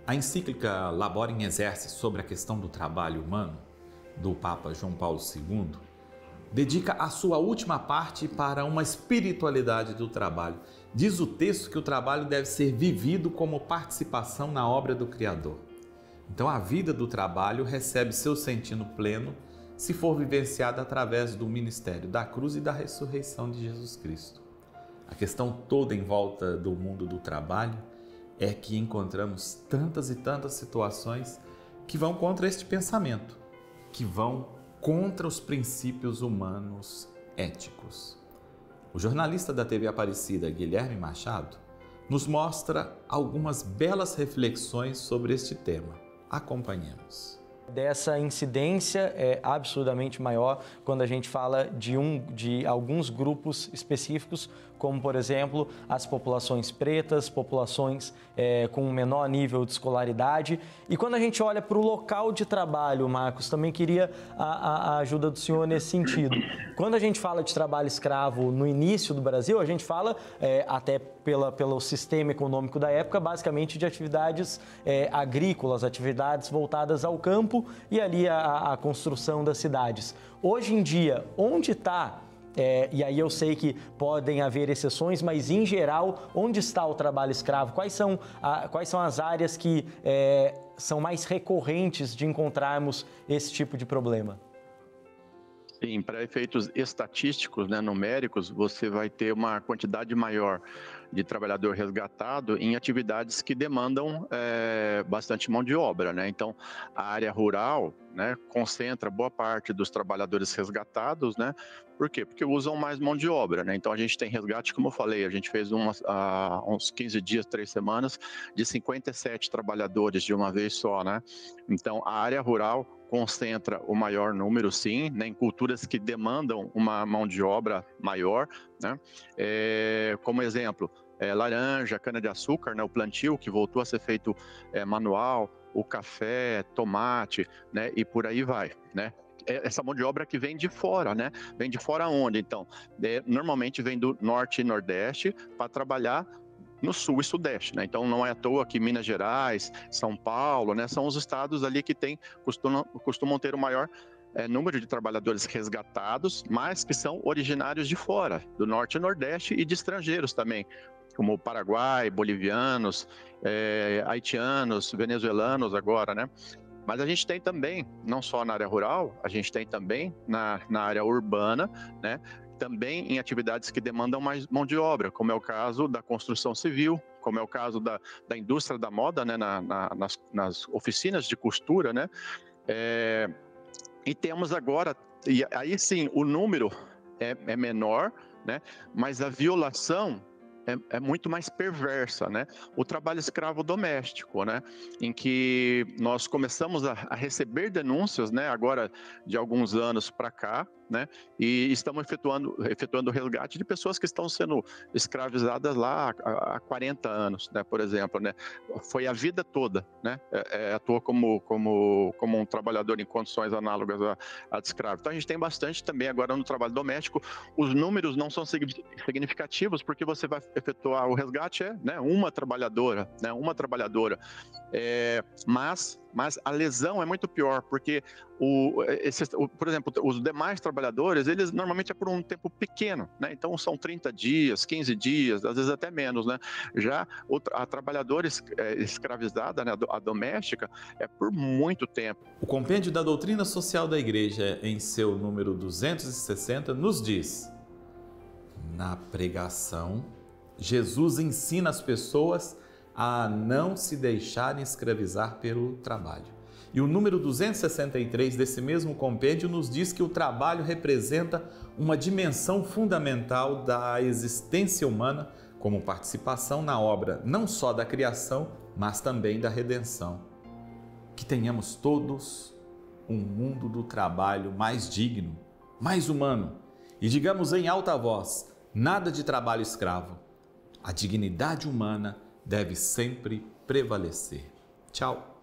A encíclica Laborem Exerce sobre a questão do trabalho humano, do Papa João Paulo II, dedica a sua última parte para uma espiritualidade do trabalho. Diz o texto que o trabalho deve ser vivido como participação na obra do Criador. Então a vida do trabalho recebe seu sentido pleno se for vivenciada através do ministério da cruz e da ressurreição de Jesus Cristo. A questão toda em volta do mundo do trabalho é que encontramos tantas e tantas situações que vão contra este pensamento, que vão contra os princípios humanos éticos. O jornalista da TV Aparecida, Guilherme Machado, nos mostra algumas belas reflexões sobre este tema. Acompanhemos. Dessa incidência é absurdamente maior quando a gente fala de alguns grupos específicos, como, por exemplo, as populações pretas, populações com menor nível de escolaridade. E quando a gente olha para o local de trabalho, Marcos, também queria a ajuda do senhor nesse sentido. Quando a gente fala de trabalho escravo no início do Brasil, a gente fala, até pelo sistema econômico da época, basicamente de atividades agrícolas, atividades voltadas ao campo e ali a construção das cidades. Hoje em dia, onde está, e aí eu sei que podem haver exceções, mas em geral, onde está o trabalho escravo? Quais são as áreas que são mais recorrentes de encontrarmos esse tipo de problema? Sim, para efeitos estatísticos, né, numéricos, você vai ter uma quantidade maior de trabalhador resgatado em atividades que demandam bastante mão de obra, né? Então, a área rural, né, concentra boa parte dos trabalhadores resgatados, né? Por quê? Porque usam mais mão de obra, né? Então, a gente tem resgate, como eu falei, a gente fez uns 15 dias, 3 semanas, de 57 trabalhadores de uma vez só, né? Então, a área rural concentra o maior número, sim, né, em culturas que demandam uma mão de obra maior, né? Como exemplo, laranja, cana-de-açúcar, né, o plantio que voltou a ser feito manual, o café, tomate, né, e por aí vai, né? Essa mão de obra que vem de fora, né? Vem de fora onde? Então, normalmente vem do norte e nordeste para trabalhar no sul e sudeste, né? Então não é à toa que Minas Gerais, São Paulo, né, são os estados ali que costumam ter o maior número de trabalhadores resgatados, mas que são originários de fora, do norte e nordeste e de estrangeiros também, como Paraguai, bolivianos, haitianos, venezuelanos agora, né? Mas a gente tem também, não só na área rural, a gente tem também na área urbana, né? Também em atividades que demandam mais mão de obra, como é o caso da construção civil, como é o caso da indústria da moda, né, nas oficinas de costura, né? E temos agora, e aí sim, o número é menor, né? Mas a violação é muito mais perversa, né? O trabalho escravo doméstico, né? Em que nós começamos a receber denúncias, né? Agora de alguns anos para cá, né? E estamos efetuando o resgate de pessoas que estão sendo escravizadas lá há 40 anos, né? Por exemplo, né? Foi a vida toda, né? Atua como um trabalhador em condições análogas a de escravo. Então a gente tem bastante também agora no trabalho doméstico. Os números não são significativos porque você vai efetuar o resgate, né? Uma trabalhadora, né? Mas a lesão é muito pior, porque, por exemplo, os demais trabalhadores, eles normalmente é por um tempo pequeno, né? Então são 30 dias, 15 dias, às vezes até menos, né? Já a trabalhadora escravizada, né, a doméstica, é por muito tempo. O Compêndio da Doutrina Social da Igreja, em seu número 260, nos diz: na pregação, Jesus ensina as pessoas a não se deixarem escravizar pelo trabalho. E o número 263 desse mesmo compêndio nos diz que o trabalho representa uma dimensão fundamental da existência humana como participação na obra não só da criação, mas também da redenção. Que tenhamos todos um mundo do trabalho mais digno, mais humano e digamos em alta voz: nada de trabalho escravo. A dignidade humana deve sempre prevalecer. Tchau!